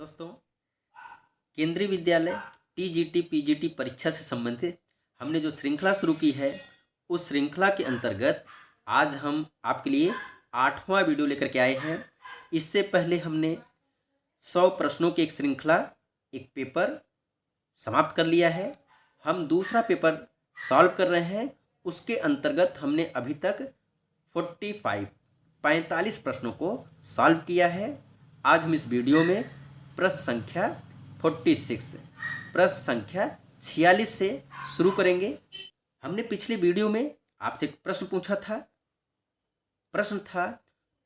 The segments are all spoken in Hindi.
दोस्तों, केंद्रीय विद्यालय टीजीटी पीजीटी परीक्षा से संबंधित हमने जो श्रृंखला शुरू की है, उस श्रृंखला के अंतर्गत आज हम आपके लिए 8वां वीडियो लेकर के आए हैं। इससे पहले हमने 100 प्रश्नों की एक श्रृंखला, एक पेपर समाप्त कर लिया है। हम दूसरा पेपर सॉल्व कर रहे हैं। उसके अंतर्गत हमने अभी तक 45 प्रश्नों को सॉल्व किया है। आज हम इस वीडियो में प्रश्न संख्या 46 प्रश्न संख्या 46 से शुरू करेंगे। हमने पिछले वीडियो में आपसे एक प्रश्न पूछा था। प्रश्न था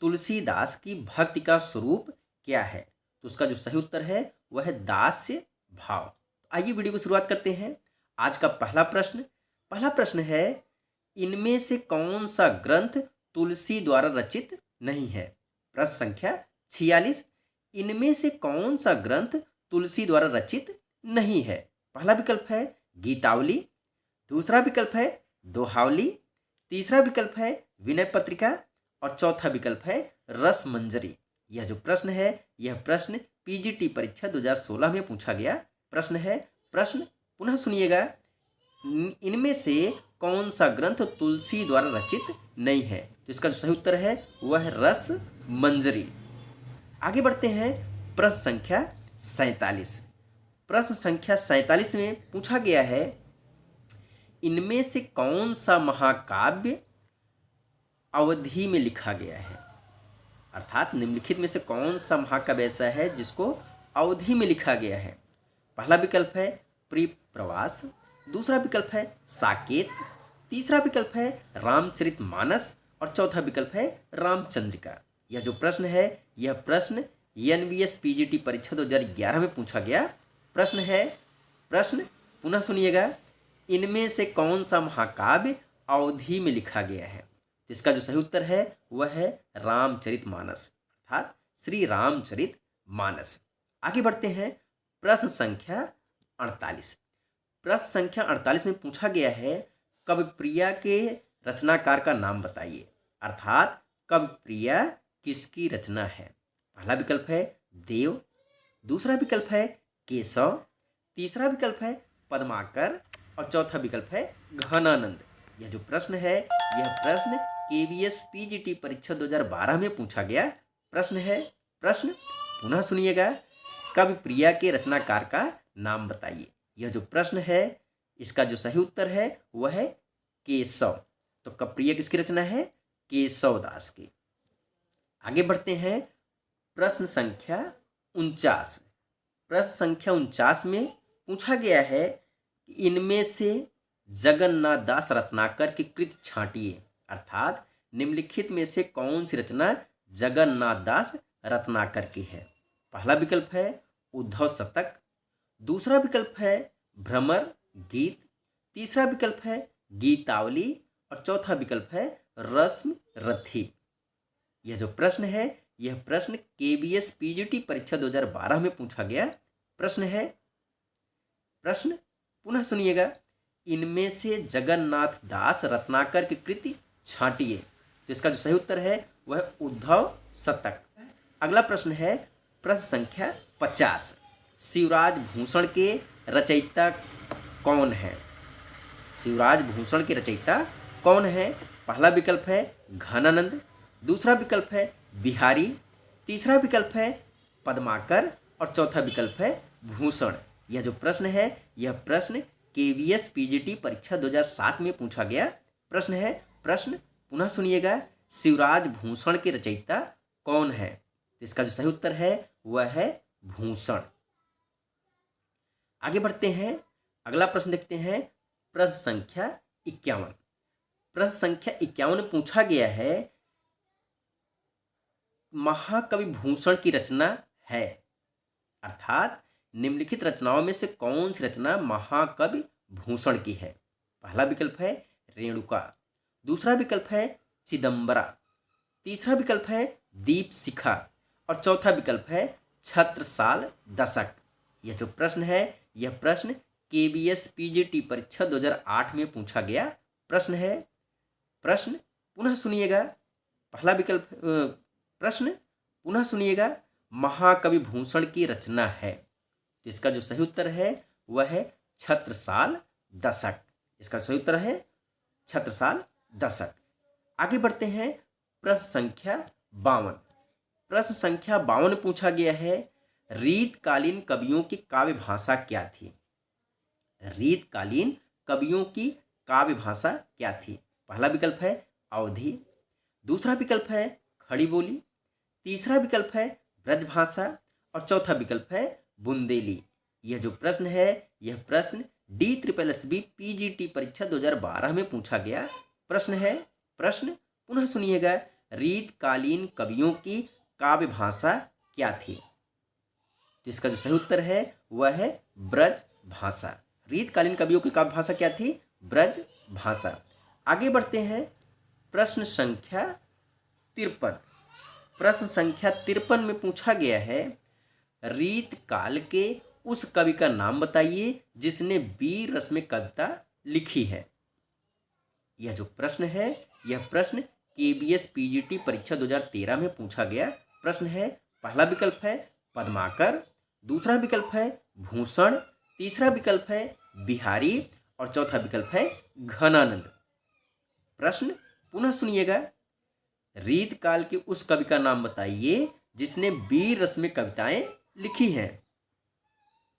तुलसीदास की भक्ति का स्वरूप क्या है। तो उसका जो सही उत्तर है वह है दास्य भाव। आइए वीडियो की शुरुआत करते हैं। आज का पहला प्रश्न है, इनमें से कौन सा ग्रंथ तुलसी द्वारा रचित नहीं है। प्रश्न संख्या 46, इनमें से कौन सा ग्रंथ तुलसी द्वारा रचित नहीं है। पहला विकल्प है गीतावली, दूसरा विकल्प है दोहावली, तीसरा विकल्प है विनय पत्रिका और चौथा विकल्प है रस मंजरी। यह जो प्रश्न है, यह प्रश्न पीजीटी परीक्षा 2016 में पूछा गया प्रश्न है। प्रश्न पुनः सुनिएगा, इनमें से कौन सा ग्रंथ तुलसी द्वारा रचित नहीं है। तो इसका जो सही उत्तर है वह है रस मंजरी। आगे बढ़ते हैं। प्रश्न संख्या 47। प्रश्न संख्या 47 में पूछा गया है, इनमें से कौन सा महाकाव्य अवधि में लिखा गया है। अर्थात निम्नलिखित में से कौन सा महाकाव्य ऐसा है जिसको अवधि में लिखा गया है। पहला विकल्प है प्रियप्रवास, दूसरा विकल्प है साकेत, तीसरा विकल्प है रामचरितमानस और चौथा विकल्प है रामचंद्रिका। यह जो प्रश्न है, यह प्रश्न एनवीएस पीजीटी परीक्षा 2011 में पूछा गया प्रश्न है। प्रश्न पुनः सुनिएगा, इनमें से कौन सा महाकाव्य अवधि में लिखा गया है। जिसका जो सही उत्तर है वह है रामचरितमानस, अर्थात श्री रामचरितमानस। आगे बढ़ते हैं। प्रश्न संख्या 48। प्रश्न संख्या 48 में पूछा गया है, कविप्रिया के रचनाकार का नाम बताइए। अर्थात कविप्रिया किसकी रचना है। पहला विकल्प है देव, दूसरा विकल्प है केशव, तीसरा विकल्प है पद्माकर और चौथा विकल्प है घनानंद। यह जो प्रश्न है, यह प्रश्न केवीएस पीजीटी परीक्षा 2012 में पूछा गया प्रश्न है। प्रश्न पुनः सुनिएगा, कविप्रिया के रचनाकार का नाम बताइए। यह जो प्रश्न है, इसका जो सही उत्तर है वह है केशव। तो कविप्रिया किसकी रचना है, केशव दास की। आगे बढ़ते हैं। प्रश्न संख्या 49। प्रश्न संख्या 49 में पूछा गया है कि इनमें से जगन्नाथ दास रत्नाकर की कृति छांटिए। अर्थात निम्नलिखित में से कौन सी रचना जगन्नाथ दास रत्नाकर की है। पहला विकल्प है उद्धव शतक, दूसरा विकल्प है भ्रमर गीत, तीसरा विकल्प है गीतावली और चौथा विकल्प है रस्म रथी। यह जो प्रश्न है, यह प्रश्न केवीएस पीजीटी परीक्षा 2012 में पूछा गया प्रश्न है। प्रश्न पुनः सुनिएगा, इनमें से जगन्नाथ दास रत्नाकर की कृति छांटिए। तो इसका जो सही उत्तर है वह उद्धव शतक। अगला प्रश्न है प्रश्न संख्या 50। शिवराज भूषण के रचयिता कौन है। शिवराज भूषण के रचयिता कौन है। पहला विकल्प है घनानंद, दूसरा विकल्प है बिहारी, तीसरा विकल्प है पद्माकर और चौथा विकल्प है भूषण। यह जो प्रश्न है, यह प्रश्न केवीएस पीजीटी परीक्षा 2007 में पूछा गया प्रश्न है। प्रश्न पुनः सुनिएगा, शिवराज भूषण के रचयिता कौन है। तो इसका जो सही उत्तर है वह है भूषण। आगे बढ़ते हैं। अगला प्रश्न देखते हैं। प्रश्न संख्या 51। प्रश्न संख्या 51 में पूछा गया है, महाकवि भूषण की रचना है। अर्थात निम्नलिखित रचनाओं में से कौन सी रचना महाकवि भूषण की है। पहला विकल्प है रेणुका, दूसरा विकल्प है चिदंबरा, तीसरा विकल्प है दीप शिखा और चौथा विकल्प है छत्रसाल दशक। यह जो प्रश्न है, यह प्रश्न केवीएस पीजीटी परीक्षा 2008 में पूछा गया प्रश्न है। प्रश्न पुनः सुनिएगा, पहला विकल्प प्रश्न पुनः सुनिएगा, महाकवि भूषण की रचना है? तो इसका जो सही उत्तर है वह है छत्रसाल दशक। इसका सही उत्तर है छत्रसाल दशक। आगे बढ़ते हैं प्रश्न संख्या 52। प्रश्न संख्या 52 पूछा गया है, रीतकालीन कवियों की काव्य भाषा क्या थी? रीतकालीन कवियों की काव्य भाषा क्या थी? पहला विकल्प है अवधी, दूसरा विकल्प है खड़ी बोली, तीसरा विकल्प है ब्रजभाषा और चौथा विकल्प है बुंदेली। यह जो प्रश्न है यह प्रश्न DSSB PGT परीक्षा 2012 में पूछा गया प्रश्न है। प्रश्न पुनः सुनिएगा, रीतकालीन कवियों की काव्य भाषा क्या थी? तो इसका जो सही उत्तर है वह है ब्रज भाषा। रीतकालीन कवियों की काव्य भाषा क्या थी? ब्रज भाषा। आगे बढ़ते हैं प्रश्न संख्या 53। प्रश्न संख्या 53 में पूछा गया है, रीतकाल के उस कवि का नाम बताइए जिसने वीर रस में कविता लिखी है। यह जो प्रश्न है यह प्रश्न KBS PGT परीक्षा 2013 में पूछा गया प्रश्न है। पहला विकल्प है पद्माकर, दूसरा विकल्प है भूषण, तीसरा विकल्प है बिहारी और चौथा विकल्प है घनानंद। प्रश्न पुनः सुनिएगा, रीतकाल के उस कवि का नाम बताइए जिसने वीर रस में कविताएं लिखी हैं।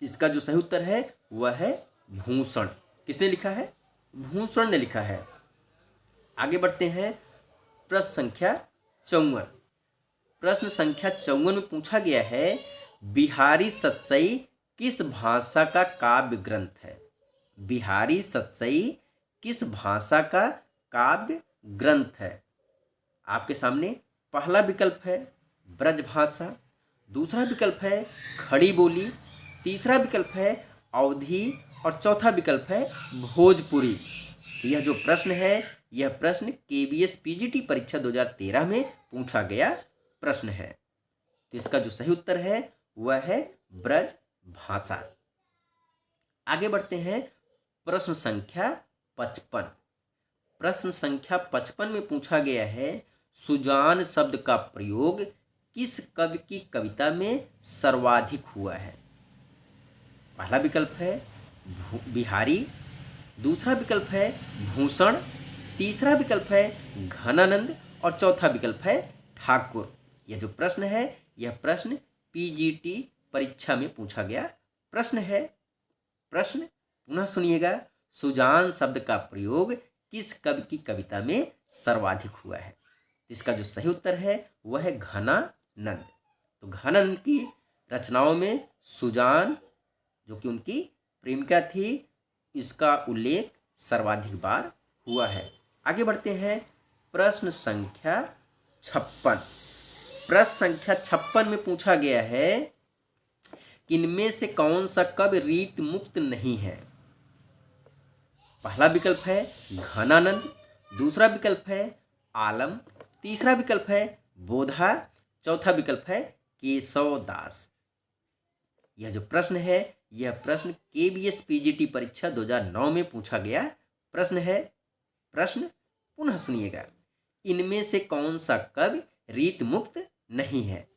इसका जो सही उत्तर है वह है भूषण। किसने लिखा है? भूषण ने लिखा है। आगे बढ़ते हैं प्रश्न संख्या 54। प्रश्न संख्या 54 में पूछा गया है, बिहारी सतसई किस भाषा का काव्य ग्रंथ है? बिहारी सतसई किस भाषा का काव्य ग्रंथ है? आपके सामने पहला विकल्प है ब्रजभाषा, दूसरा विकल्प है खड़ी बोली, तीसरा विकल्प है अवधी और चौथा विकल्प है भोजपुरी। यह जो प्रश्न है यह प्रश्न KBS PGT परीक्षा 2013 में पूछा गया प्रश्न है। तो इसका जो सही उत्तर है वह है ब्रज भाषा। आगे बढ़ते हैं प्रश्न संख्या 55। प्रश्न संख्या 55 में पूछा गया है, सुजान शब्द का प्रयोग किस कवि की कविता में सर्वाधिक हुआ है? पहला विकल्प है बिहारी, दूसरा विकल्प है भूषण, तीसरा विकल्प है घनानंद और चौथा विकल्प है ठाकुर। यह जो प्रश्न है यह प्रश्न PGT परीक्षा में पूछा गया प्रश्न है। प्रश्न पुनः सुनिएगा, सुजान शब्द का प्रयोग किस कवि की कविता में सर्वाधिक हुआ है? इसका जो सही उत्तर है वह है घनानंद। तो घनानंद की रचनाओं में सुजान जो कि उनकी प्रेमिका थी इसका उल्लेख सर्वाधिक बार हुआ है। आगे बढ़ते हैं प्रश्न संख्या 56। प्रश्न संख्या 56 में पूछा गया है, इनमें से कौन सा कवि रीत मुक्त नहीं है? पहला विकल्प है घनानंद, दूसरा विकल्प है आलम, तीसरा विकल्प है बोधा, चौथा विकल्प है केशव दास। यह जो प्रश्न है यह प्रश्न KBS PGT परीक्षा 2009 में पूछा गया प्रश्न है। प्रश्न पुनः सुनिएगा, इनमें से कौन सा कवि रीत मुक्त नहीं है?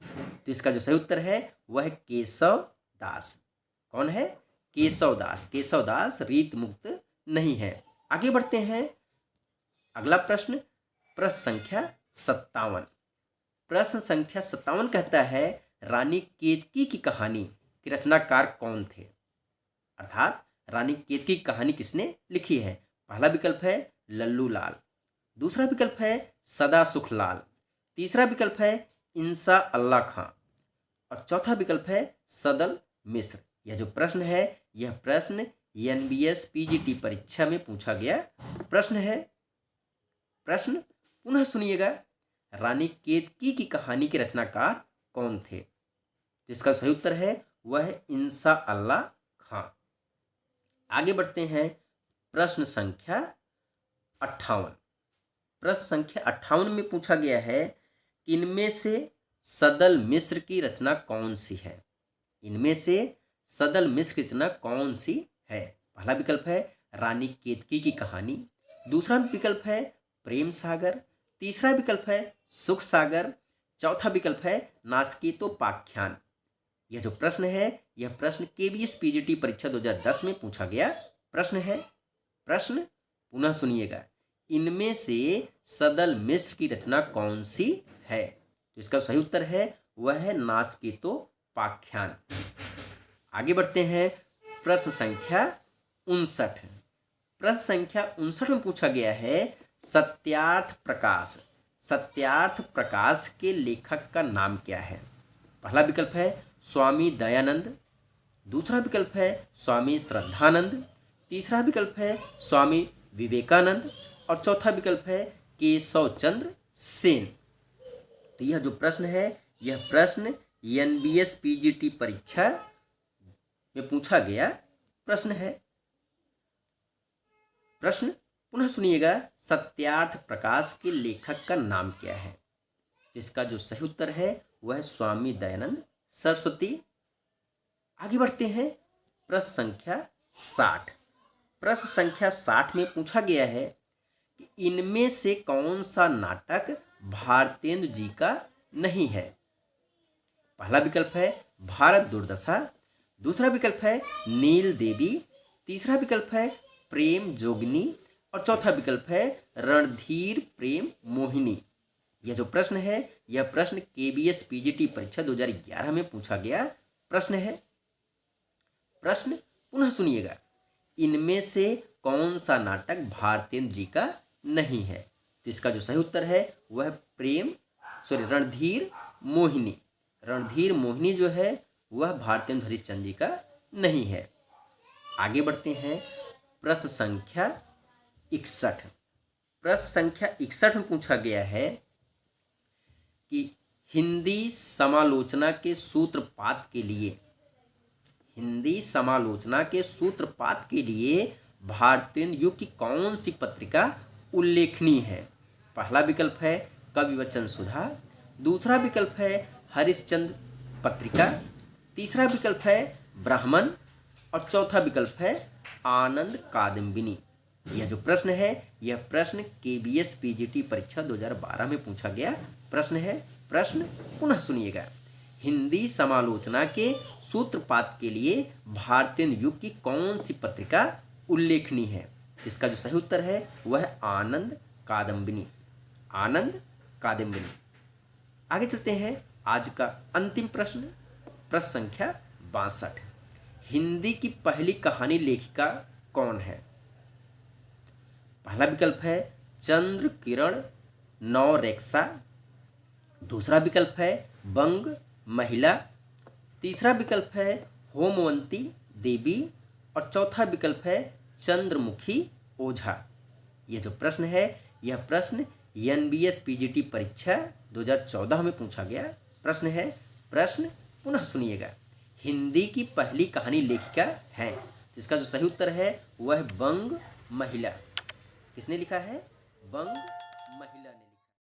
तो इसका जो सही उत्तर है वह है केशव दास। कौन है? केशव दास। केशव दास रीत मुक्त नहीं है। आगे बढ़ते हैं अगला प्रश्न, प्रश्न संख्या 57। प्रश्न संख्या 57 कहता है, रानी केतकी की कहानी के रचनाकार कौन थे? अर्थात रानी केतकी की कहानी किसने लिखी है? पहला विकल्प है लल्लू लाल, दूसरा विकल्प है सदा सुख लाल, तीसरा विकल्प है इंसा अल्लाह खां और चौथा विकल्प है सदल मिश्र। यह जो प्रश्न है यह प्रश्न NBS PGT परीक्षा में पूछा गया प्रश्न है। प्रश्न पुनः सुनिएगा, रानी केतकी की कहानी के रचनाकार कौन थे? तो इसका सही उत्तर है वह है इंसा अल्लाह खां। आगे बढ़ते हैं प्रश्न संख्या 58। प्रश्न संख्या 58 में पूछा गया है, इनमें से सदल मिश्र की रचना कौन सी है? इनमें से सदल मिश्र की रचना कौन सी है? पहला विकल्प है रानी केतकी की कहानी, दूसरा विकल्प है प्रेम सागर, तीसरा विकल्प है सुख सागर, चौथा विकल्प है नासकेतोपाख्यान। यह जो प्रश्न है यह प्रश्न केबीएस पीजीटी परीक्षा 2010 में पूछा गया प्रश्न है। प्रश्न पुनः सुनिएगा, इनमें से सदल मिश्र की रचना कौन सी है? तो इसका सही उत्तर है वह है नासकेतोपाख्यान। आगे बढ़ते हैं प्रश्न संख्या 59। प्रश्न संख्या 59 में पूछा गया है सत्यार्थ प्रकाश। सत्यार्थ प्रकाश के लेखक का नाम क्या है? पहला विकल्प है स्वामी दयानंद, दूसरा विकल्प है स्वामी श्रद्धानंद, तीसरा विकल्प है स्वामी विवेकानंद और चौथा विकल्प है केशव चंद्र सेन। तो यह जो प्रश्न है यह प्रश्न एनबीएस पीजीटी परीक्षा में पूछा गया प्रश्न है। प्रश्न पुनः सुनिएगा, सत्यार्थ प्रकाश के लेखक का नाम क्या है? इसका जो सही उत्तर है वह है स्वामी दयानंद सरस्वती। आगे बढ़ते हैं प्रश्न संख्या 60। प्रश्न संख्या 60 में पूछा गया है कि इनमें से कौन सा नाटक भारतेंदु जी का नहीं है? पहला विकल्प है भारत दुर्दशा, दूसरा विकल्प है नील देवी, तीसरा विकल्प है प्रेम जोगिनी और चौथा विकल्प है रणधीर प्रेम मोहिनी। यह जो प्रश्न है यह प्रश्न केबीएस पीजीटी परीक्षा 2011 में पूछा गया प्रश्न है। प्रश्न पुनः सुनिएगा, इनमें से कौन सा नाटक भारतेंदु जी का नहीं है? तो इसका जो सही उत्तर है वह रणधीर मोहिनी। रणधीर मोहिनी जो है वह भारतेंदु हरिश्चंद्र जी का नहीं है। आगे बढ़ते हैं प्रश्न संख्या 61। प्रश्न संख्या 61 में पूछा गया है कि हिंदी समालोचना के सूत्रपात के लिए भारतेंदु युग की कौन सी पत्रिका उल्लेखनीय है? पहला विकल्प है कविवचन सुधा, दूसरा विकल्प है हरिश्चंद्र पत्रिका, तीसरा विकल्प है ब्राह्मण और चौथा विकल्प है आनंद कादम्बिनी। यह जो प्रश्न है यह प्रश्न केबीएस पीजीटी परीक्षा 2012 में पूछा गया प्रश्न है। प्रश्न पुनः सुनिएगा, हिंदी समालोचना के सूत्रपात के लिए भारतेंदु युग की कौन सी पत्रिका उल्लेखनीय है? इसका जो सही उत्तर है वह आनंद कादम्बिनी। आनंद कादम्बिनी। आगे चलते हैं आज का अंतिम प्रश्न, प्रश्न संख्या 62। हिंदी की पहली कहानी लेखिका कौन है? पहला विकल्प है चंद्र किरण नौरेक्सा, दूसरा विकल्प है बंग महिला, तीसरा विकल्प है होमवंती देवी और चौथा विकल्प है चंद्रमुखी ओझा। यह जो प्रश्न है यह प्रश्न एनबीएस पीजीटी परीक्षा 2014 में पूछा गया प्रश्न है। प्रश्न पुनः सुनिएगा, हिंदी की पहली कहानी लेखिका है? इसका जो सही उत्तर है वह बंग महिला। किसने लिखा है? बंग महिला ने।